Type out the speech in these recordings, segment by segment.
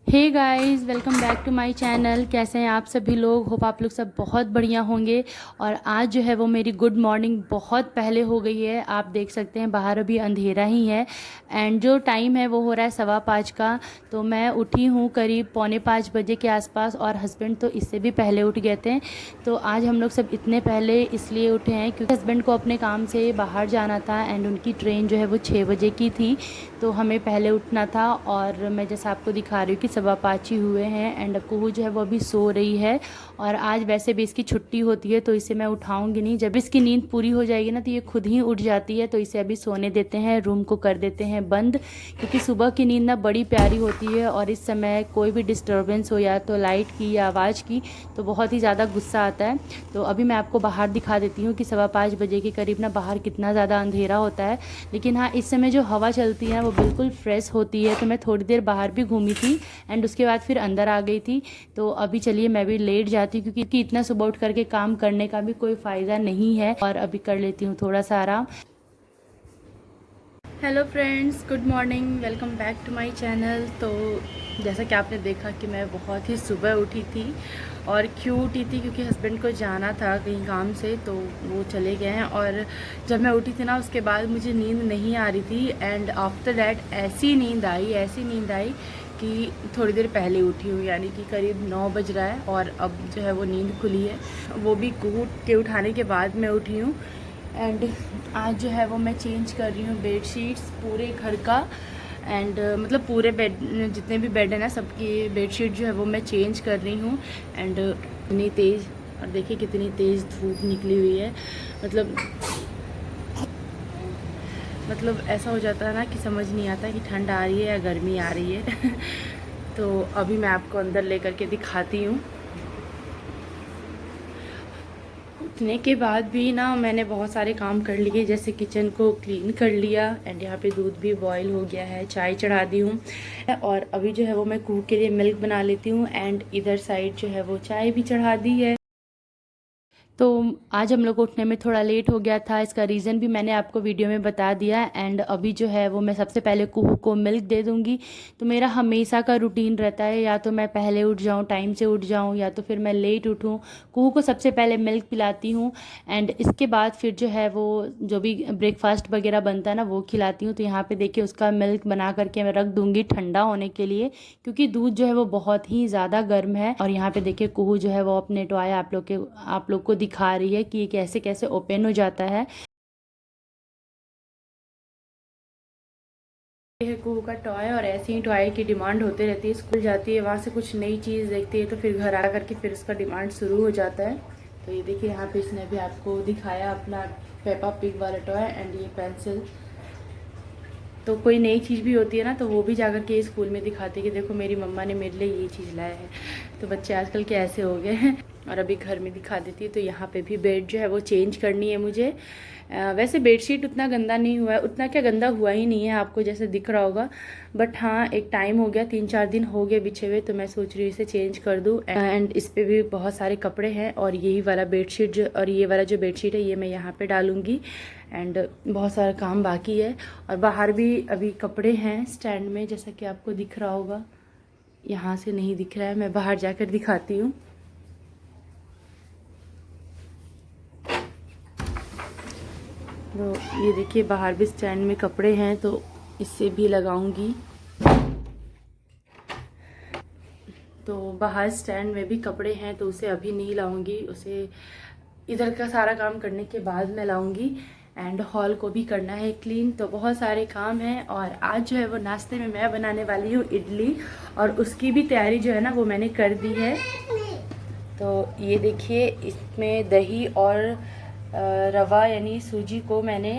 Hey guys, welcome back to my channel. कैसे हैं आप सभी लोग? होप आप लोग सब बहुत बढ़िया होंगे। और आज जो है वो मेरी गुड मॉर्निंग बहुत पहले हो गई है। आप देख सकते हैं बाहर अभी अंधेरा ही है एंड जो टाइम है वो हो रहा है 5:15 का। तो मैं उठी हूँ करीब 4:45 बजे के आसपास और हस्बैंड तो इससे भी पहले उठ गए थे। तो आज हम लोग सब इतने पहले इसलिए उठे हैं क्योंकि हस्बैंड को अपने काम से बाहर जाना था एंड उनकी ट्रेन जो है वो 6 बजे की थी। तो हमें पहले उठना था और मैं जैसे आपको दिखा रही हूँ कि 5:15 हुए हैं एंड कुहू जो है वो अभी सो रही है। और आज वैसे भी इसकी छुट्टी होती है तो इसे मैं उठाऊंगी नहीं। जब इसकी नींद पूरी हो जाएगी ना तो ये खुद ही उठ जाती है। तो इसे अभी सोने देते हैं, रूम को कर देते हैं बंद, क्योंकि सुबह की नींद ना बड़ी प्यारी होती है और इस समय कोई भी डिस्टर्बेंस हो या तो लाइट की या आवाज़ की तो बहुत ही ज़्यादा गुस्सा आता है। तो अभी मैं आपको बाहर दिखा देती हूँ कि 5:15 बजे के करीब ना बाहर कितना ज़्यादा अंधेरा होता है। लेकिन हाँ, इस समय जो हवा चलती है वो बिल्कुल फ्रेश होती है। तो मैं थोड़ी देर बाहर भी घूमी थी एंड उसके बाद फिर अंदर आ गई थी। तो अभी चलिए मैं भी लेट जाती हूँ क्योंकि इतना सुबह उठ करके काम करने का भी कोई फ़ायदा नहीं है। और अभी कर लेती हूँ थोड़ा सा आराम। Hello friends, good morning, welcome back to my channel. तो जैसा कि आपने देखा कि मैं बहुत ही सुबह उठी थी। और क्यों उठी थी? क्योंकि हस्बैंड को जाना था कहीं काम से तो वो चले गए हैं। और जब मैं उठी थी ना उसके बाद मुझे नींद नहीं आ रही थी एंड आफ्टर दैट ऐसी नींद आई कि थोड़ी देर पहले उठी हूँ, यानी कि करीब 9 बज रहा है और अब जो है वो नींद खुली है। वो भी कूट के उठाने के बाद मैं उठी हूँ। एंड आज जो है वो मैं चेंज कर रही हूँ बेडशीट्स पूरे घर का। एंड मतलब पूरे बेड, जितने भी बेड है ना सबकी बेडशीट जो है वो मैं चेंज कर रही हूँ। एंड इतनी तेज़, और देखिए कितनी तेज़ धूप निकली हुई है। मतलब ऐसा हो जाता है ना कि समझ नहीं आता कि ठंड आ रही है या गर्मी आ रही है। तो अभी मैं आपको अंदर लेकर के दिखाती हूँ। उठने के बाद भी ना मैंने बहुत सारे काम कर लिए, जैसे किचन को क्लीन कर लिया एंड यहाँ पे दूध भी बॉईल हो गया है, चाय चढ़ा दी हूँ। और अभी जो है वो मैं कुहू के लिए मिल्क बना लेती हूँ एंड इधर साइड जो है वो चाय भी चढ़ा दी है। तो आज हम लोग को उठने में थोड़ा लेट हो गया था। इसका रीज़न भी मैंने आपको वीडियो में बता दिया। एंड अभी जो है वो मैं सबसे पहले कुहू को मिल्क दे दूँगी। तो मेरा हमेशा का रूटीन रहता है, या तो मैं पहले उठ जाऊँ, टाइम से उठ जाऊँ, या तो फिर मैं लेट उठूँ। कुहू को सबसे पहले मिल्क पिलाती हूँ एंड इसके बाद फिर जो है वो जो भी ब्रेकफास्ट वगैरह बनता है ना वो खिलाती हूँ। तो यहाँ पर देखिए उसका मिल्क बना करके मैं रख दूँगी ठंडा होने के लिए, क्योंकि दूध जो है वो बहुत ही ज़्यादा गर्म है। और यहाँ पे देखिए कुहू जो है वो अपने टॉय आप लोग को दिखा रही है कि ये कैसे कैसे ओपन हो जाता है। ये है कुहू का टॉय और ऐसे ही टॉय की डिमांड होते रहती है। स्कूल जाती है, वहाँ से कुछ नई चीज़ देखती है तो फिर घर आ करके फिर उसका डिमांड शुरू हो जाता है। तो ये देखिए यहाँ पे इसने भी आपको दिखाया अपना पेपा पिग वाला टॉय एंड ये पेंसिल। तो कोई नई चीज़ भी होती है ना तो वो भी जाकर के स्कूल में दिखाती है कि देखो मेरी मम्मा ने मेरे लिए ये चीज़ लाया है। तो बच्चे आजकल के ऐसे हो गए हैं। और अभी घर में दिखा देती है। तो यहाँ पे भी बेड जो है वो चेंज करनी है मुझे। वैसे बेडशीट उतना गंदा नहीं हुआ है, उतना क्या गंदा हुआ ही नहीं है आपको जैसे दिख रहा होगा। बट हाँ, एक टाइम हो गया, 3-4 दिन हो गए बिछे हुए, तो मैं सोच रही हूँ इसे चेंज कर दूँ। एंड इस पर भी बहुत सारे कपड़े हैं और यही वाला बेडशीट जो और ये वाला जो बेडशीट है ये मैं यहाँ पे डालूँगी। एंड बहुत सारा काम बाकी है। और बाहर भी अभी कपड़े हैं स्टैंड में, जैसा कि आपको दिख रहा होगा। यहाँ से नहीं दिख रहा है, मैं बाहर जाकर दिखाती हूँ। तो ये देखिए बाहर भी स्टैंड में कपड़े हैं तो इससे भी लगाऊंगी। तो बाहर स्टैंड में भी कपड़े हैं तो उसे अभी नहीं लाऊंगी, उसे इधर का सारा काम करने के बाद मैं लाऊंगी। एंड हॉल को भी करना है क्लीन, तो बहुत सारे काम हैं। और आज जो है वो नाश्ते में मैं बनाने वाली हूँ इडली, और उसकी भी तैयारी जो है ना वो मैंने कर दी है। तो ये देखिए इसमें दही और रवा यानी सूजी को मैंने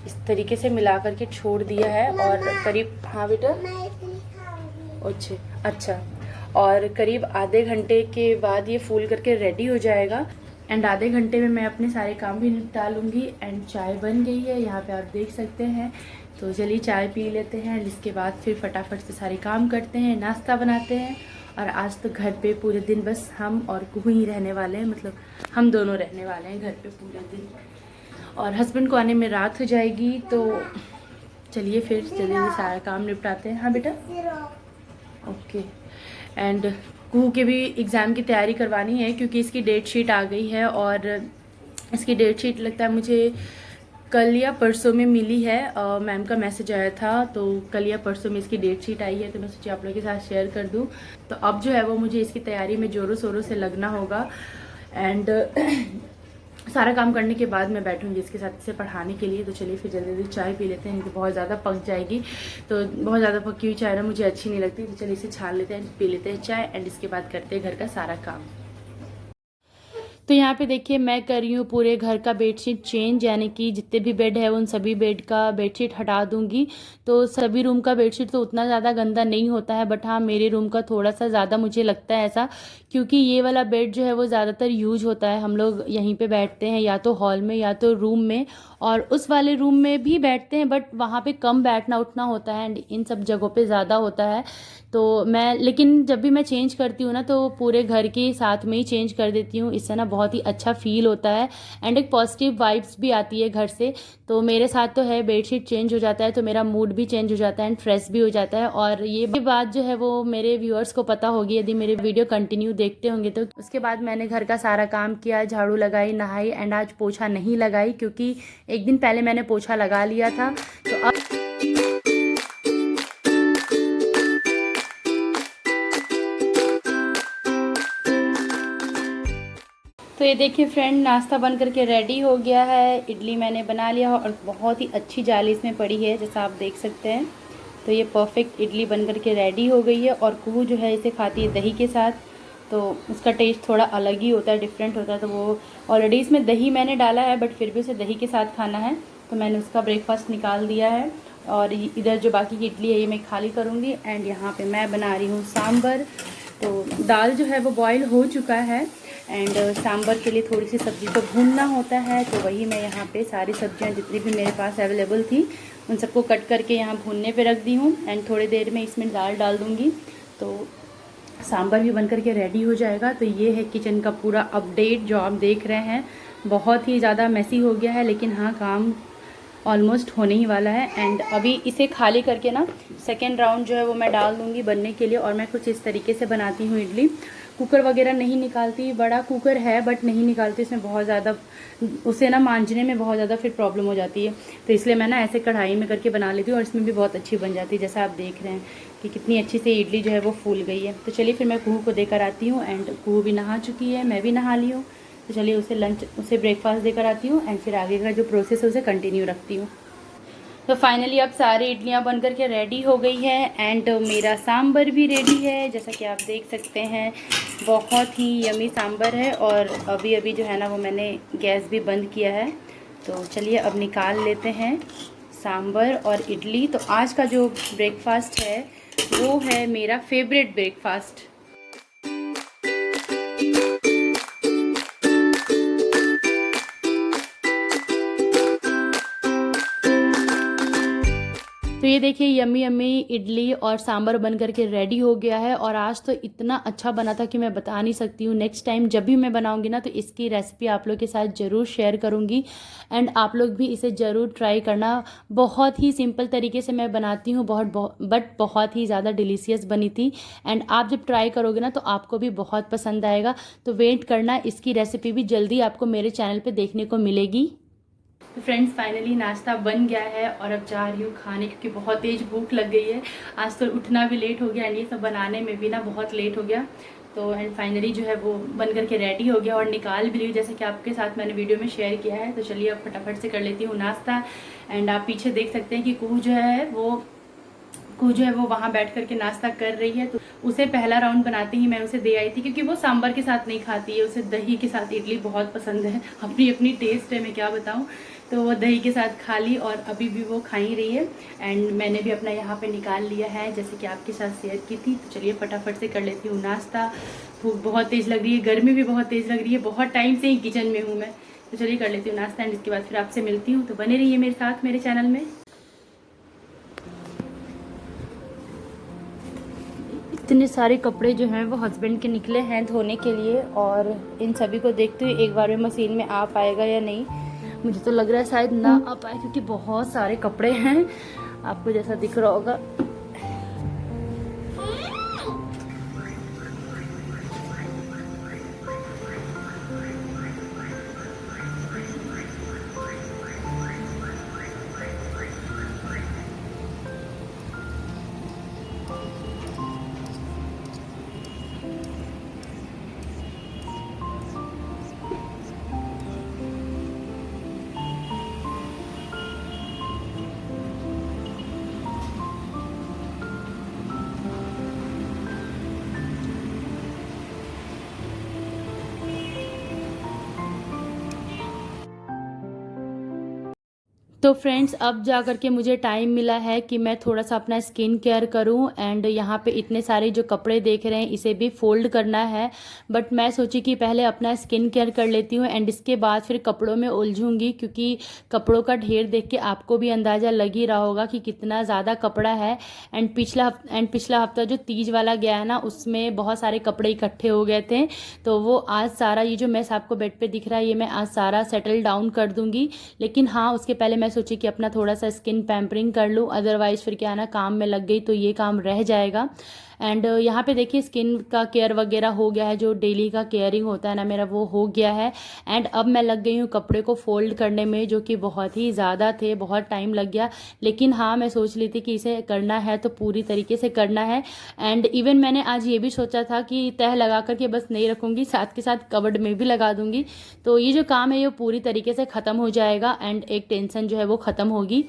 इस तरीके से मिला करके छोड़ दिया है। और करीब, हाँ बेटा, अच्छा, और करीब आधे घंटे के बाद ये फूल करके रेडी हो जाएगा। एंड आधे घंटे में मैं अपने सारे काम भी निपटा लूँगी। एंड चाय बन गई है, यहाँ पे आप देख सकते हैं। तो चलिए चाय पी लेते हैं, जिसके बाद फिर फटाफट से सारे काम करते हैं, नाश्ता बनाते हैं। और आज तो घर पे पूरे दिन बस हम और कुहू ही रहने वाले हैं, मतलब हम दोनों रहने वाले हैं घर पे पूरे दिन। और हस्बैंड को आने में रात हो जाएगी, तो चलिए फिर जल्दी सारा काम निपटाते हैं। हाँ बेटा, ओके। ओके। एंड कुहू के भी एग्ज़ाम की तैयारी करवानी है क्योंकि इसकी डेट शीट आ गई है और इसकी डेट शीट लगता है मुझे कल या परसों में मिली है। मैम का मैसेज आया था तो कल या परसों में इसकी डेट शीट आई है, तो मैं सोची आप लोगों के साथ शेयर कर दूं। तो अब जो है वो मुझे इसकी तैयारी में ज़ोरों शोरों से लगना होगा। एंड सारा काम करने के बाद मैं बैठूंगी इसके साथ इसे पढ़ाने के लिए। तो चलिए फिर जल्दी जल्दी चाय पी लेते हैं, इनकी बहुत ज़्यादा पक जाएगी। तो बहुत ज़्यादा पकी हुई चाय ना मुझे अच्छी नहीं लगती, तो चलिए इसे छान लेते हैं, पी लेते हैं चाय एंड इसके बाद करते हैं घर का सारा काम। तो यहाँ पे देखिए मैं कर रही हूँ पूरे घर का बेडशीट चेंज, यानी कि जितने भी बेड है उन सभी बेड का बेडशीट हटा दूंगी। तो सभी रूम का बेडशीट तो उतना ज़्यादा गंदा नहीं होता है, बट हाँ मेरे रूम का थोड़ा सा ज़्यादा मुझे लगता है ऐसा, क्योंकि ये वाला बेड जो है वो ज़्यादातर यूज होता है। हम लोग यहीं पे बैठते हैं या तो हॉल में या तो रूम में, और उस वाले रूम में भी बैठते हैं बट वहाँ पे कम बैठना उठना होता है एंड इन सब जगहों पे ज़्यादा होता है। तो मैं लेकिन जब भी मैं चेंज करती हूँ ना तो पूरे घर के साथ में ही चेंज कर देती हूँ, इससे ना बहुत ही अच्छा फील होता है एंड एक पॉजिटिव वाइब्स भी आती है घर से। तो मेरे साथ तो है बेडशीट चेंज हो जाता है तो मेरा मूड भी चेंज हो जाता है एंड फ्रेश भी हो जाता है। और ये बात जो है वो मेरे व्यूअर्स को पता होगी यदि मेरे वीडियो कंटिन्यू देखते होंगे। तो उसके बाद मैंने घर का सारा काम किया, झाड़ू लगाई, नहाई एंड आज पोछा नहीं लगाई क्योंकि एक दिन पहले मैंने पोछा लगा लिया था। तो अब तो ये देखिए फ्रेंड, नाश्ता बन करके रेडी हो गया है। इडली मैंने बना लिया और बहुत ही अच्छी जाली इसमें पड़ी है जैसा आप देख सकते हैं। तो ये परफेक्ट इडली बन करके रेडी हो गई है और कुहू जो है इसे खाती है दही के साथ, तो उसका टेस्ट थोड़ा अलग ही होता है, डिफरेंट होता है। तो वो ऑलरेडी इसमें दही मैंने डाला है बट फिर भी उसे दही के साथ खाना है, तो मैंने उसका ब्रेकफास्ट निकाल दिया है। और इधर जो बाकी की इडली है ये मैं खाली करूँगी। एंड यहाँ पे मैं बना रही हूँ सांभर। तो दाल जो है वो बॉईल हो चुका है एंड सांभर के लिए थोड़ी सी सब्ज़ी को भूनना होता है, तो वही मैं यहाँ पे सारी सब्जियाँ जितनी भी मेरे पास अवेलेबल थी उन सबको कट करके यहाँ भूनने पे रख दी हूँ। एंड थोड़ी देर में इसमें दाल डाल दूँगी तो सांभर भी बन करके रेडी हो जाएगा। तो ये है किचन का पूरा अपडेट जो आप देख रहे हैं। बहुत ही ज़्यादा मैसी हो गया है लेकिन हाँ काम ऑलमोस्ट होने ही वाला है। एंड अभी इसे खाली करके ना सेकेंड राउंड जो है वो मैं डाल दूँगी बनने के लिए। और मैं कुछ इस तरीके से बनाती हूँ इडली, कुकर वगैरह नहीं निकालती। बड़ा कुकर है बट नहीं निकालती, इसमें बहुत ज़्यादा उसे ना मांजने में बहुत ज़्यादा फिर प्रॉब्लम हो जाती है। तो इसलिए मैं ना ऐसे कढ़ाई में करके बना लेती हूँ और इसमें भी बहुत अच्छी बन जाती है। जैसा आप देख रहे हैं कि कितनी अच्छी से इडली जो है वो फूल गई है। तो चलिए फिर मैं कुहू को देकर आती हूँ। एंड कुहू भी नहा चुकी है, मैं भी नहा ली हूँ। तो चलिए उसे ब्रेकफास्ट देकर आती हूँ एंड फिर आगे का जो प्रोसेस है उसे कंटिन्यू रखती हूँ। तो फाइनली अब सारी इडलियां बन करके रेडी हो गई है एंड मेरा सांभर भी रेडी है। जैसा कि आप देख सकते हैं बहुत ही यमी सांभर है और अभी अभी जो है ना वो मैंने गैस भी बंद किया है। तो चलिए अब निकाल लेते हैं सांभर और इडली। तो आज का जो ब्रेकफास्ट है वो है मेरा फेवरेट ब्रेकफास्ट। तो ये देखिए यम्मी यम्मी इडली और सांभर बन करके रेडी हो गया है और आज तो इतना अच्छा बना था कि मैं बता नहीं सकती हूँ। नेक्स्ट टाइम जब भी मैं बनाऊँगी ना तो इसकी रेसिपी आप लोग के साथ ज़रूर शेयर करूँगी एंड आप लोग भी इसे ज़रूर ट्राई करना। बहुत ही सिंपल तरीके से मैं बनाती हूँ बट बहुत ही ज़्यादा डिलीशियस बनी थी एंड आप जब ट्राई करोगे ना तो आपको भी बहुत पसंद आएगा। तो वेट करना, इसकी रेसिपी भी जल्दी आपको मेरे चैनल पर देखने को मिलेगी। तो फ्रेंड्स फाइनली नाश्ता बन गया है और अब जा रही हूँ खाने क्योंकि बहुत तेज़ भूख लग गई है। आज तो उठना भी लेट हो गया एंड ये सब बनाने में भी ना बहुत लेट हो गया। तो एंड फाइनली जो है वो बन करके रेडी हो गया और निकाल भी ली जैसे कि आपके साथ मैंने वीडियो में शेयर किया है। तो चलिए अब फटाफट से कर लेती हूँ नाश्ता। एंड आप पीछे देख सकते हैं कि कुहू जो है वो वहाँ बैठ करके नाश्ता कर रही है। तो उसे पहला राउंड बनाते ही मैं उसे दे आई थी क्योंकि वो सांभर के साथ नहीं खाती है, उसे दही के साथ इडली बहुत पसंद है। अपनी अपनी टेस्ट है, मैं क्या बताऊँ। तो वो दही के साथ खा ली और अभी भी वो खा ही रही है एंड मैंने भी अपना यहाँ पे निकाल लिया है जैसे कि आपके साथ शेयर की थी। तो चलिए फटाफट से कर लेती हूँ नाश्ता। भूख बहुत तेज़ लग रही है, गर्मी भी बहुत तेज़ लग रही है, बहुत टाइम से ही किचन में हूँ मैं। तो चलिए कर लेती हूँ नाश्ता एंड इसके बाद फिर आपसे मिलती हूँ। तो बने रहिए मेरे साथ मेरे चैनल में। इतने सारे कपड़े जो हैं वो हस्बैंड के निकले हैं धोने के लिए और इन सभी को देखते हुए एक बार में मशीन में आ पाएगा या नहीं। मुझे तो लग रहा है शायद ना आ पाए क्योंकि बहुत सारे कपड़े हैं, आपको जैसा दिख रहा होगा। तो फ्रेंड्स अब जा कर के मुझे टाइम मिला है कि मैं थोड़ा सा अपना स्किन केयर करूं। एंड यहाँ पे इतने सारे जो कपड़े देख रहे हैं इसे भी फोल्ड करना है, बट मैं सोची कि पहले अपना स्किन केयर कर लेती हूँ एंड इसके बाद फिर कपड़ों में उलझूंगी, क्योंकि कपड़ों का ढेर देख के आपको भी अंदाज़ा लग ही रहा होगा कि कितना ज़्यादा कपड़ा है। एंड पिछला हफ्ता जो तीज वाला गया है ना, उसमें बहुत सारे कपड़े इकट्ठे हो गए थे, तो वो आज सारा ये जो मैस आपको बेड पर दिख रहा है ये मैं आज सारा सेटल डाउन कर दूँगी। लेकिन हाँ, उसके पहले मैं सोची कि अपना थोड़ा सा स्किन पैम्परिंग कर लूँ, अदरवाइज़ फिर क्या है ना, काम में लग गई तो ये काम रह जाएगा। एंड यहाँ पे देखिए स्किन का केयर वगैरह हो गया है, जो डेली का केयरिंग होता है ना मेरा, वो हो गया है। एंड अब मैं लग गई हूँ कपड़े को फोल्ड करने में, जो कि बहुत ही ज़्यादा थे, बहुत टाइम लग गया। लेकिन हाँ, मैं सोच ली थी कि इसे करना है तो पूरी तरीके से करना है। एंड इवन मैंने आज ये भी सोचा था कि तह लगा करके बस नहीं रखूँगी, साथ के साथ कबर्ड में भी लगा दूँगी, तो ये जो काम है ये पूरी तरीके से ख़त्म हो जाएगा एंड एक टेंशन जो है वो ख़त्म होगी।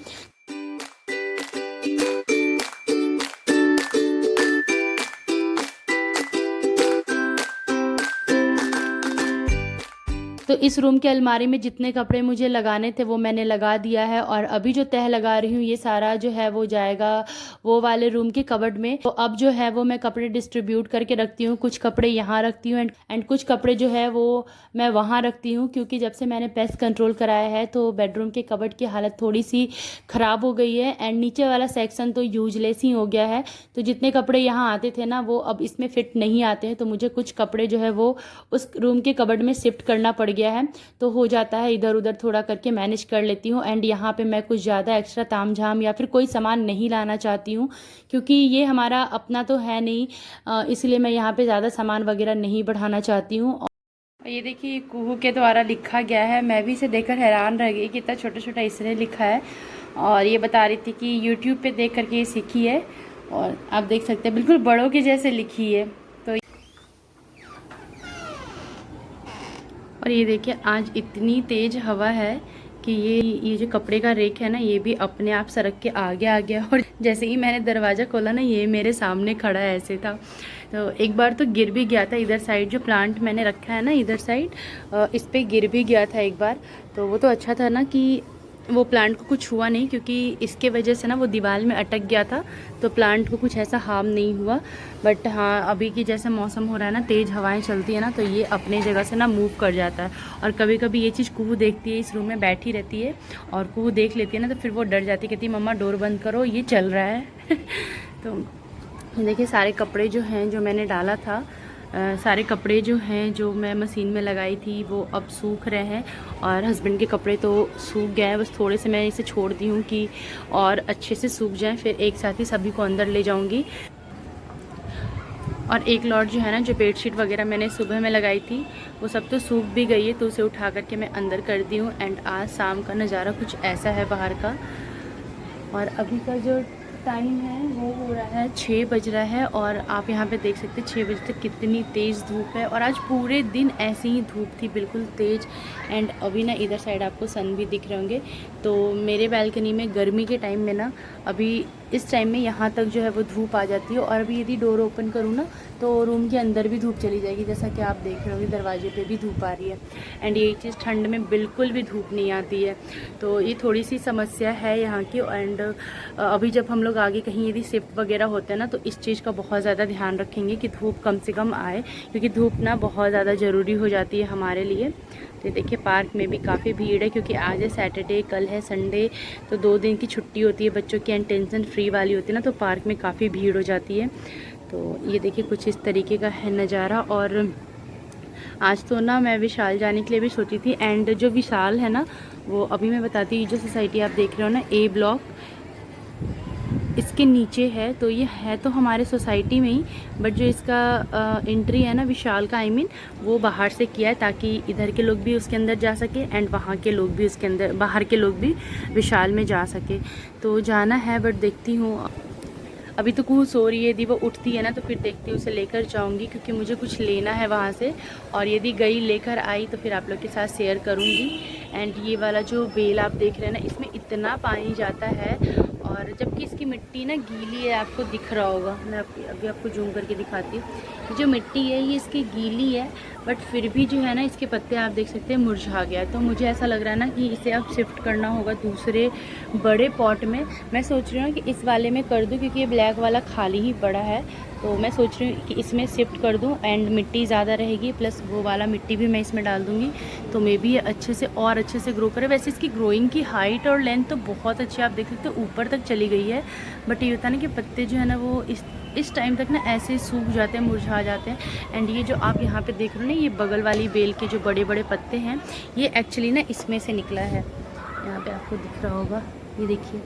तो इस रूम के अलमारी में जितने कपड़े मुझे लगाने थे वो मैंने लगा दिया है, और अभी जो तह लगा रही हूँ ये सारा जो है वो जाएगा वो वाले रूम के कबर्ड में। तो अब जो है वो मैं कपड़े डिस्ट्रीब्यूट करके रखती हूँ, कुछ कपड़े यहाँ रखती हूँ एंड कुछ कपड़े जो है वो मैं वहाँ रखती हूँ, क्योंकि जब से मैंने पेस्ट कंट्रोल कराया है तो बेडरूम के कबर्ड की हालत थोड़ी सी ख़राब हो गई है एंड नीचे वाला सेक्शन तो यूजलेस ही हो गया है। तो जितने कपड़े यहाँ आते थे ना वो अब इसमें फिट नहीं आते हैं, तो मुझे कुछ कपड़े जो है वो उस रूम के कबर्ड में शिफ्ट करना पड़ गया है। तो हो जाता है, इधर उधर थोड़ा करके मैनेज कर लेती हूँ। एंड यहाँ पे मैं कुछ ज़्यादा एक्स्ट्रा तामझाम या फिर कोई सामान नहीं लाना चाहती हूँ, क्योंकि ये हमारा अपना तो है नहीं, इसलिए मैं यहाँ पे ज़्यादा सामान वगैरह नहीं बढ़ाना चाहती हूँ। और ये देखिए कुहू के द्वारा लिखा गया है, मैं भी इसे देखकर हैरान रह गई कि इतना छोटा छोटा इसने लिखा है। और ये बता रही थी कि यूट्यूब पे देख करके ये सीखी है, और आप देख सकते हैं बिल्कुल बड़ों के जैसे लिखी है। और ये देखिए आज इतनी तेज़ हवा है कि ये जो कपड़े का रेक है ना ये भी अपने आप सरक के आगे आ गया, और जैसे ही मैंने दरवाज़ा खोला ना ये मेरे सामने खड़ा ऐसे था। तो एक बार तो गिर भी गया था, इधर साइड जो प्लांट मैंने रखा है ना इधर साइड, इस पर गिर भी गया था एक बार। तो वो तो अच्छा था ना कि वो प्लांट को कुछ हुआ नहीं, क्योंकि इसके वजह से ना वो दीवार में अटक गया था, तो प्लांट को कुछ ऐसा हार्म नहीं हुआ। बट हाँ, अभी की जैसा मौसम हो रहा है ना, तेज़ हवाएं चलती है ना, तो ये अपने जगह से ना मूव कर जाता है। और कभी कभी ये चीज़ कुहू देखती है, इस रूम में बैठी रहती है और कुहू देख लेती है ना, तो फिर वो डर जाती है, कहती है मम्मा डोर बंद करो ये चल रहा है। तो देखिए सारे कपड़े जो हैं जो मैंने डाला था, सारे कपड़े जो हैं जो मैं मशीन में लगाई थी वो अब सूख रहे हैं, और हस्बैंड के कपड़े तो सूख गए हैं, बस थोड़े से मैं इसे छोड़ दी हूँ कि और अच्छे से सूख जाएं, फिर एक साथ ही सभी को अंदर ले जाऊँगी। और एक लॉट जो है ना, जो बेडशीट वगैरह मैंने सुबह में लगाई थी वो सब तो सूख भी गई है, तो उसे उठा करके मैं अंदर कर दी हूँ। एंड आज शाम का नज़ारा कुछ ऐसा है बाहर का, और अभी का जो टाइम है वो हो रहा है 6 बज रहा है, और आप यहाँ पे देख सकते हैं 6 बजे तक कितनी तेज़ धूप है। और आज पूरे दिन ऐसी ही धूप थी बिल्कुल तेज़। एंड अभी ना इधर साइड आपको सन भी दिख रहे होंगे, तो मेरे बालकनी में गर्मी के टाइम में ना अभी इस टाइम में यहाँ तक जो है वो धूप आ जाती है, और अभी यदि डोर ओपन करूँ ना तो रूम के अंदर भी धूप चली जाएगी, जैसा कि आप देख रहे होंगे दरवाजे पे भी धूप आ रही है। एंड ये चीज़ ठंड में बिल्कुल भी धूप नहीं आती है, तो ये थोड़ी सी समस्या है यहाँ की। एंड अभी जब हम लोग आगे कहीं यदि शिफ्ट वगैरह होते हैं ना, तो इस चीज़ का बहुत ज़्यादा ध्यान रखेंगे कि धूप कम से कम आए, क्योंकि धूप ना बहुत ज़्यादा ज़रूरी हो जाती है हमारे लिए। तो देखिए पार्क में भी काफ़ी भीड़ है, क्योंकि आज है सैटरडे, कल है संडे, तो 2 दिन की छुट्टी होती है बच्चों की, एंड टेंशन फ्री वाली होती है ना, तो पार्क में काफ़ी भीड़ हो जाती है। तो ये देखिए कुछ इस तरीके का है नज़ारा। और आज तो ना मैं विशाल जाने के लिए भी सोची थी, एंड जो विशाल है ना वो अभी मैं बताती हूँ, जो सोसाइटी आप देख रहे हो ना ए ब्लॉक, इसके नीचे है, तो ये है तो हमारे सोसाइटी में ही, बट जो इसका एंट्री है ना विशाल का, वो बाहर से किया है, ताकि इधर के लोग भी उसके अंदर जा सके एंड वहाँ के लोग भी उसके अंदर, बाहर के लोग भी विशाल में जा सके। तो जाना है, बट देखती हूँ, अभी तो कुहू सो रही है, यदि वो उठती है ना तो फिर देखती हूँ उसे लेकर जाऊँगी, क्योंकि मुझे कुछ लेना है वहाँ से, और यदि गई लेकर आई तो फिर आप लोग के साथ शेयर करूँगी। एंड ये वाला जो बेल आप देख रहे हैं ना, इसमें इतना पानी जाता है, और और जबकि इसकी मिट्टी ना गीली है, आपको दिख रहा होगा, मैं अभी आपको जूम करके दिखाती हूँ। जो मिट्टी है ये इसकी गीली है, बट फिर भी जो है ना इसके पत्ते आप देख सकते हैं मुरझा गया। तो मुझे ऐसा लग रहा है ना कि इसे अब शिफ्ट करना होगा दूसरे बड़े पॉट में। मैं सोच रही हूँ कि इस वाले में कर दूँ, क्योंकि ये ब्लैक वाला खाली ही पड़ा है। तो मैं सोच रही हूँ कि इसमें शिफ्ट कर दूँ, एंड मिट्टी ज़्यादा रहेगी, प्लस वो वाला मिट्टी भी मैं इसमें डाल दूँगी, तो मे बी ये अच्छे से और अच्छे से ग्रो करे। वैसे इसकी ग्रोइंग की हाइट और लेंथ तो बहुत अच्छी, आप देख सकते हो ऊपर तक चली गई है। बट ये होता है ना कि पत्ते जो है ना वो इस टाइम तक ना ऐसे ही सूख जाते हैं, मुरझा जाते हैं। एंड ये जो आप यहाँ पे देख रहे हो ना, ये बगल वाली बेल के जो बड़े बड़े पत्ते हैं, ये एक्चुअली ना इसमें से निकला है। यहाँ पे आपको दिख रहा होगा, ये देखिए,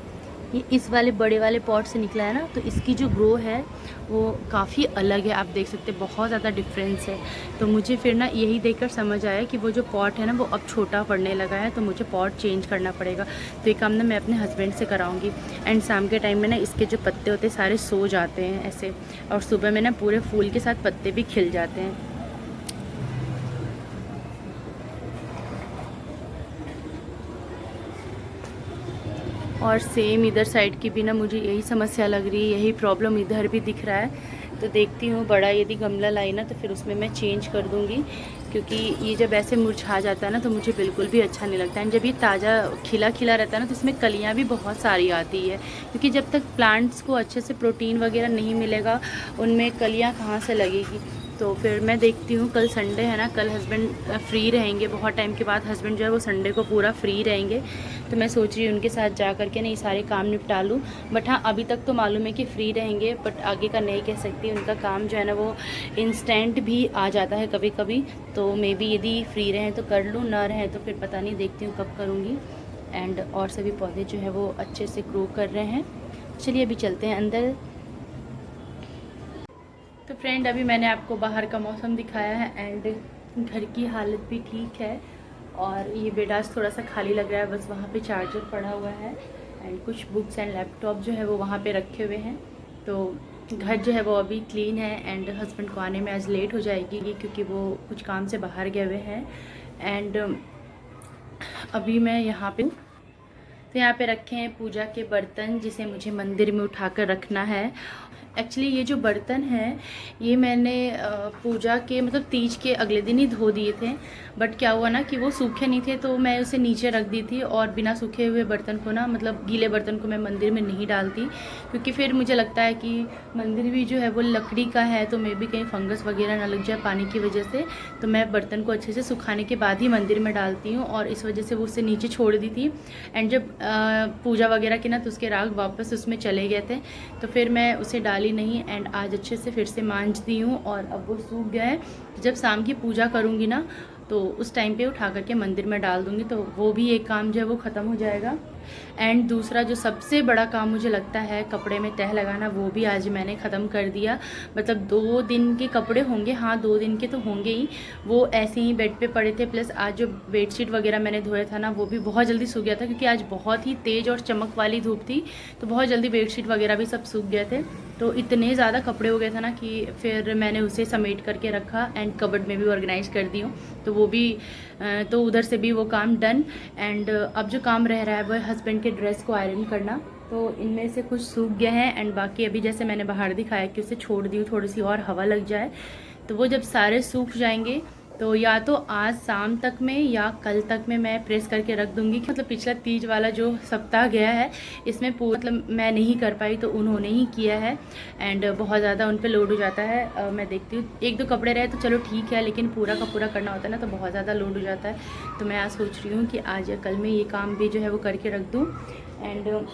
ये इस वाले बड़े वाले पॉट से निकला है ना। तो इसकी जो ग्रो है वो काफ़ी अलग है, आप देख सकते हैं बहुत ज़्यादा डिफरेंस है। तो मुझे फिर ना यही देखकर समझ आया कि वो जो पॉट है ना वो अब छोटा पड़ने लगा है, तो मुझे पॉट चेंज करना पड़ेगा। तो ये काम ना मैं अपने हस्बैंड से कराऊंगी। एंड शाम के टाइम में ना इसके जो पत्ते होते हैं सारे सो जाते हैं ऐसे, और सुबह में ना पूरे फूल के साथ पत्ते भी खिल जाते हैं। और सेम इधर साइड की भी ना मुझे यही समस्या लग रही है, यही प्रॉब्लम इधर भी दिख रहा है। तो देखती हूँ बड़ा यदि गमला लाई ना तो फिर उसमें मैं चेंज कर दूँगी, क्योंकि ये जब ऐसे मुरझा जाता है ना तो मुझे बिल्कुल भी अच्छा नहीं लगता है। जब ये ताज़ा खिला खिला रहता है ना तो इसमें कलियाँ भी बहुत सारी आती है, क्योंकि जब तक प्लांट्स को अच्छे से प्रोटीन वगैरह नहीं मिलेगा उनमें कलियाँ कहाँ से लगेगी। तो फिर मैं देखती हूँ, कल संडे है ना, कल हस्बैंड फ्री रहेंगे, बहुत टाइम के बाद हस्बैंड जो है वो संडे को पूरा फ्री रहेंगे। तो मैं सोच रही हूँ उनके साथ जा कर के ना ये सारे काम निपटा लूँ। बट हाँ, अभी तक तो मालूम है कि फ्री रहेंगे, बट आगे का नहीं कह सकती। उनका काम जो है ना वो इंस्टेंट भी आ जाता है कभी कभी, तो मे बी यदि फ्री रहें तो कर लूँ, ना रहें तो फिर पता नहीं, देखती हूँ कब करूँगी। एंड और सभी पौधे जो है वो अच्छे से ग्रो कर रहे हैं। चलिए अभी चलते हैं अंदर। तो फ्रेंड, अभी मैंने आपको बाहर का मौसम दिखाया है, एंड घर की हालत भी ठीक है। और ये बेड आज थोड़ा सा खाली लग रहा है, बस वहाँ पे चार्जर पड़ा हुआ है, एंड कुछ बुक्स एंड लैपटॉप जो है वो वहाँ पे रखे हुए हैं। तो घर जो है वो अभी क्लीन है, एंड हस्बैंड को आने में आज लेट हो जाएगी, क्योंकि वो कुछ काम से बाहर गए हुए हैं। एंड अभी मैं यहाँ पे, तो यहाँ पे रखे हैं पूजा के बर्तन, जिसे मुझे मंदिर में उठाकर रखना है। एक्चुअली ये जो बर्तन हैं ये मैंने पूजा के मतलब तीज के अगले दिन ही धो दिए थे, बट क्या हुआ ना कि वो सूखे नहीं थे, तो मैं उसे नीचे रख दी थी। और बिना सूखे हुए बर्तन को ना, मतलब गीले बर्तन को मैं मंदिर में नहीं डालती, क्योंकि फिर मुझे लगता है कि मंदिर भी जो है वो लकड़ी का है, तो मे भी कहीं फंगस वगैरह ना लग जाए पानी की वजह से। तो मैं बर्तन को अच्छे से सुखाने के बाद ही मंदिर में डालती हूँ, और इस वजह से वो उसे नीचे छोड़ दी थी। एंड जब पूजा वगैरह की ना तो उसके राग वापस उसमें चले गए थे, तो फिर मैं उसे डाली नहीं। एंड आज अच्छे से फिर से मांज दी हूँ, और अब वो सूख गया है। जब शाम की पूजा करूँगी ना तो उस टाइम पे उठा करके मंदिर में डाल दूँगी, तो वो भी एक काम जो है वो ख़त्म हो जाएगा। एंड दूसरा जो सबसे बड़ा काम मुझे लगता है कपड़े में तह लगाना, वो भी आज मैंने ख़त्म कर दिया। मतलब 2 दिन के कपड़े होंगे, हाँ 2 दिन के तो होंगे ही, वो ऐसे ही बेड पे पड़े थे। प्लस आज जो बेडशीट वगैरह मैंने धोया था ना वो भी बहुत जल्दी सूख गया था, क्योंकि आज बहुत ही तेज़ और चमक वाली धूप थी, तो बहुत जल्दी बेडशीट वगैरह भी सब सूख गए थे। तो इतने ज़्यादा कपड़े हो गए थे ना कि फिर मैंने उसे समेट करके रखा, एंड कबर्ड में भी ऑर्गेनाइज कर दी हूँ। तो वो भी तो उधर से भी वो काम डन। एंड अब जो काम रह रहा है वो हस्बैंड के ड्रेस को आयरन करना। तो इनमें से कुछ सूख गए हैं, एंड बाकी अभी जैसे मैंने बाहर दिखाया कि उसे छोड़ दी थोड़ी सी और हवा लग जाए, तो वो जब सारे सूख जाएंगे तो या तो आज शाम तक में या कल तक में मैं प्रेस करके रख दूंगी। मतलब पिछला तीज वाला जो सप्ताह गया है इसमें मतलब मैं नहीं कर पाई, तो उन्होंने ही किया है, एंड बहुत ज़्यादा उन पे लोड हो जाता है। मैं देखती हूँ 1-2 कपड़े रहे तो चलो ठीक है, लेकिन पूरा का पूरा करना होता है ना तो बहुत ज़्यादा लोड हो जाता है। तो मैं आज सोच रही हूँ कि आज या कल में ये काम भी जो है वो करके रख दूँ। एंड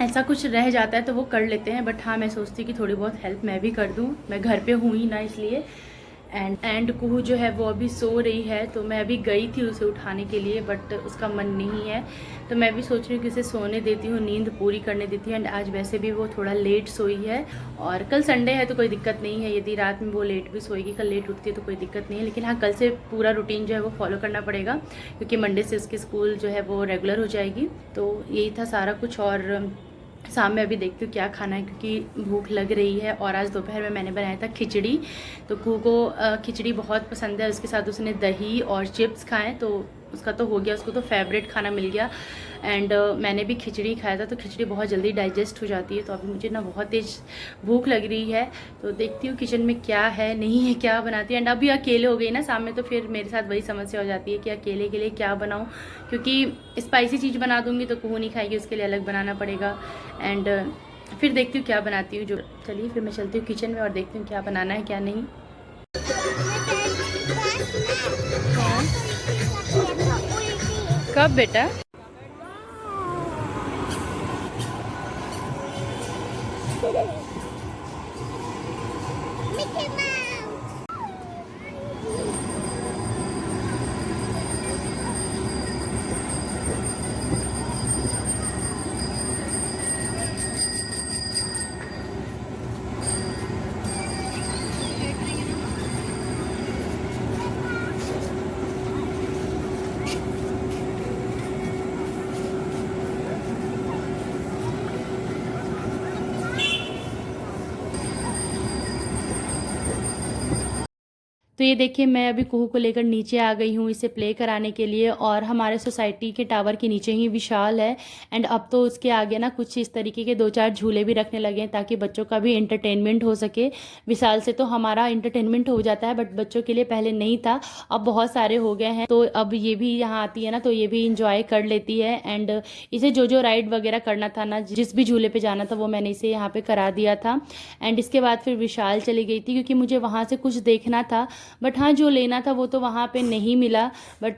ऐसा कुछ रह जाता है तो वो कर लेते हैं, बट हाँ मैं सोचती हूँ कि थोड़ी बहुत हेल्प मैं भी कर दूँ, मैं घर पे हूँ ही ना इसलिए। एंड कुहू जो है वो अभी सो रही है, तो मैं अभी गई थी उसे उठाने के लिए, बट उसका मन नहीं है, तो मैं भी सोच रही हूँ कि उसे सोने देती हूँ, नींद पूरी करने देती हूँ। एंड आज वैसे भी वो थोड़ा लेट सोई है, और कल संडे है तो कोई दिक्कत नहीं है, यदि रात में वो लेट भी सोएगी, कल लेट उठती है तो कोई दिक्कत नहीं है। लेकिन हाँ, कल से पूरा रूटीन जो है वो फॉलो करना पड़ेगा, क्योंकि मंडे से उसकी स्कूल जो है वो रेगुलर हो जाएगी। तो यही था सारा कुछ, और शाम में अभी देखती हूँ क्या खाना है, क्योंकि भूख लग रही है। और आज दोपहर में मैंने बनाया था खिचड़ी, तो कू को खिचड़ी बहुत पसंद है, उसके साथ उसने दही और चिप्स खाएं, तो उसका तो हो गया, उसको तो फेवरेट खाना मिल गया। एंड मैंने भी खिचड़ी खाया था, तो खिचड़ी बहुत जल्दी डाइजेस्ट हो जाती है। तो अभी मुझे ना बहुत तेज़ भूख लग रही है, तो देखती हूँ किचन में क्या है नहीं है, क्या बनाती है। एंड अभी अकेले हो गई ना शाम में, तो फिर मेरे साथ वही समस्या हो जाती है कि अकेले के लिए क्या बनाऊँ, क्योंकि स्पाइसी चीज़ बना दूँगी तो कुहू नहीं खाएगी, उसके लिए अलग बनाना पड़ेगा। एंड फिर देखती हूँ क्या बनाती हूँ। जो चलिए फिर मैं चलती हूँ किचन में और देखती हूँ क्या बनाना है क्या नहीं। कब बेटा? तो ये देखिए मैं अभी कुहू को लेकर नीचे आ गई हूँ इसे प्ले कराने के लिए, और हमारे सोसाइटी के टावर के नीचे ही विशाल है। एंड अब तो उसके आगे ना कुछ इस तरीके के 2-4 झूले भी रखने लगे हैं ताकि बच्चों का भी एंटरटेनमेंट हो सके। विशाल से तो हमारा एंटरटेनमेंट हो जाता है, बट बच्चों के लिए पहले नहीं था, अब बहुत सारे हो गए हैं। तो अब ये भी यहाँ आती है ना, तो ये भी इंजॉय कर लेती है। एंड इसे जो जो राइड वगैरह करना था ना, जिस भी झूले पर जाना था, वो मैंने इसे यहाँ पर करा दिया था। एंड इसके बाद फिर विशाल चली गई थी क्योंकि मुझे वहाँ से कुछ देखना था, बट हाँ जो लेना था वो तो वहाँ पे नहीं मिला। बट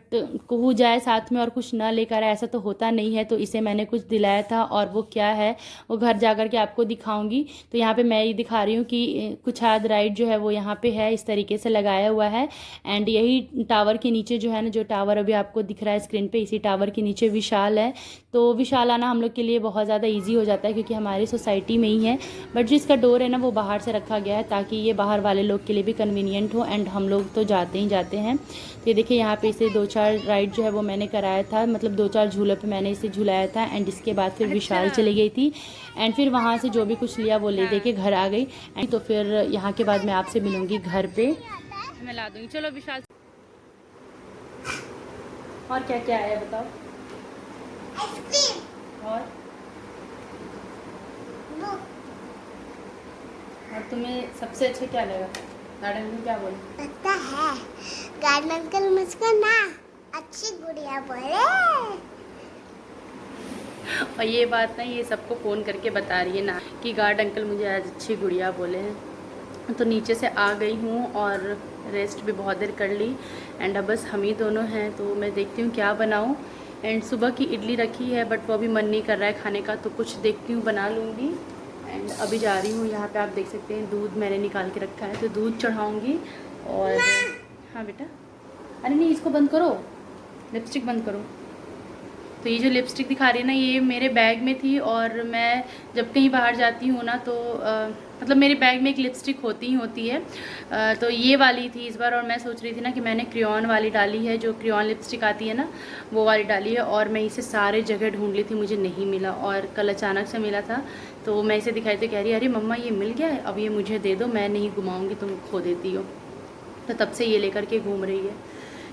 कुहू जाए साथ में और कुछ ना लेकर आए, ऐसा तो होता नहीं है। तो इसे मैंने कुछ दिलाया था, और वो क्या है वो घर जा कर के आपको दिखाऊंगी। तो यहाँ पे मैं ये दिखा रही हूँ कि कुछ हाथ राइड जो है वो यहाँ पे है, इस तरीके से लगाया हुआ है। एंड यही टावर के नीचे जो है ना, जो टावर अभी आपको दिख रहा है स्क्रीन पे, इसी टावर के नीचे विशाल है। तो विशाल आना हम लोग के लिए बहुत ज़्यादा ईजी हो जाता है क्योंकि हमारी सोसाइटी में ही है। बट जिसका डोर है ना वो बाहर से रखा गया है ताकि ये बाहर वाले लोग के लिए भी कन्वीनियंट हो, एंड हम लोग तो जाते ही जाते हैं। तो ये देखिए यहाँ पे इसे 2-4 राइड जो है वो मैंने कराया था, मतलब 2-4 झूलों पे मैंने इसे झुलाया था। एंड इसके बाद फिर विशाल चली गई थी, एंड फिर वहाँ से जो भी कुछ लिया वो ले दे के घर आ गई। एंड तो फिर यहाँ के बाद मैं आपसे मिलूँगी घर पे, मैं ला दूँगी। चलो विशाल, और क्या क्या आया बताओ? और तुम्हें सबसे अच्छा क्या लगा? गार्डन में क्या बोले? लगता है गार्डन अंकल मुझको ना अच्छी गुड़िया बोले। और ये बात ना ये सबको फ़ोन करके बता रही है ना कि गार्ड अंकल मुझे आज अच्छी गुड़िया बोले हैं। तो नीचे से आ गई हूँ और रेस्ट भी बहुत देर कर ली। एंड अब बस हम ही दोनों हैं, तो मैं देखती हूँ क्या बनाऊँ। एंड सुबह की इडली रखी है, बट वो अभी मन नहीं कर रहा है खाने का, तो कुछ देखती हूँ बना लूँगी। एंड अभी जा रही हूँ, यहाँ पे आप देख सकते हैं दूध मैंने निकाल के रखा है, तो दूध चढ़ाऊँगी। और हाँ बेटा, अरे नहीं इसको बंद करो, लिपस्टिक बंद करो। तो ये जो लिपस्टिक दिखा रही है ना, ये मेरे बैग में थी, और मैं जब कहीं बाहर जाती हूँ ना तो मतलब मेरे बैग में एक लिपस्टिक होती ही होती है। तो ये वाली थी इस बार, और मैं सोच रही थी ना कि मैंने क्रेयॉन वाली डाली है, जो क्रेयॉन लिपस्टिक आती है ना वो वाली डाली है। और मैं इसे सारे जगह ढूंढ ली थी, मुझे नहीं मिला, और कल अचानक से मिला था। तो मैं इसे दिखाई तो कह रही अरे मम्मा ये मिल गया है, अब ये मुझे दे दो, मैं नहीं घुमाऊँगी, तुम खो देती हो। तो तब से ये लेकर के घूम रही है।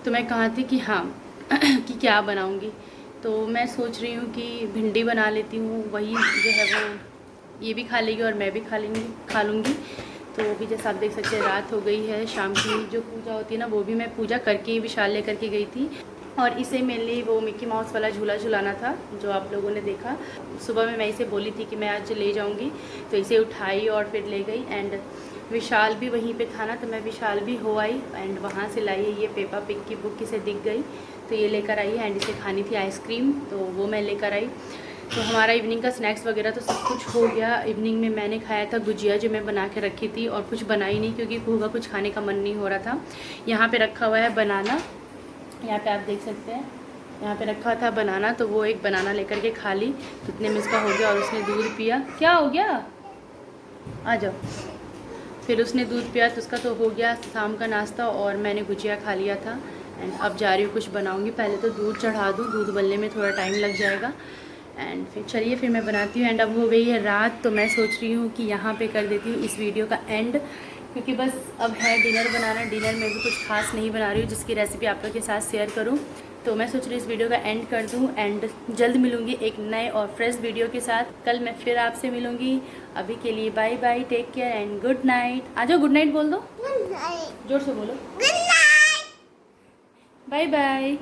तो मैं कहा थी कि हाँ कि क्या बनाऊँगी, तो मैं सोच रही हूँ कि भिंडी बना लेती हूँ, वही जो है वो ये भी खा लेगी और मैं भी खा लूँगी। तो अभी जैसा आप देख सकते हैं रात हो गई है, शाम की जो पूजा होती है ना वो भी मैं पूजा करके ही विशाल ले करके गई थी। और इसे मेनली वो मिक्की माउस वाला झूला झुलाना था जो आप लोगों ने देखा। सुबह में मैं इसे बोली थी कि मैं आज ले जाऊँगी, तो इसे उठाई और फिर ले गई। एंड विशाल भी वहीं पे था ना, तो मैं विशाल भी हो आई, एंड वहाँ से लाई है ये पेपा पिग की बुक, इसे दिख गई तो ये लेकर आई है। एंड इसे खानी थी आइसक्रीम, तो वो मैं लेकर आई। तो हमारा इवनिंग का स्नैक्स वगैरह तो सब कुछ हो गया। इवनिंग में मैंने खाया था गुजिया जो मैं बना के रखी थी, और कुछ बनाई नहीं क्योंकि कुहू कुछ खाने का मन नहीं हो रहा था। यहाँ पे रखा हुआ है बनाना, यहाँ पे आप देख सकते हैं, यहाँ पे रखा था बनाना, तो वो एक बनाना लेकर के खा ली, तो इतने में इसका हो गया। और उसने दूध पिया। क्या हो गया? आ जाओ। फिर उसने दूध पिया, तो उसका तो हो गया शाम का नाश्ता, और मैंने गुजिया खा लिया था। एंड अब जा रही हूँ कुछ बनाऊँगी, पहले तो दूध चढ़ा दूँ, दूध उबलने में थोड़ा टाइम लग जाएगा। एंड फिर चलिए फिर मैं बनाती हूँ। एंड अब हो गई है रात, तो मैं सोच रही हूँ कि यहाँ पे कर देती हूँ इस वीडियो का एंड, क्योंकि बस अब है डिनर बनाना। डिनर में भी कुछ खास नहीं बना रही हूँ जिसकी रेसिपी आप लोग के साथ शेयर करूँ। तो मैं सोच रही इस वीडियो का एंड कर दूं एंड जल्द मिलूंगी एक नए और फ्रेश वीडियो के साथ। कल मैं फिर आपसे मिलूंगी। अभी के लिए bye bye, take care and good night. आ जाओ, गुड नाइट बोल दो, गुड नाइट। जोर से बोलो, गुड नाइट। Bye bye.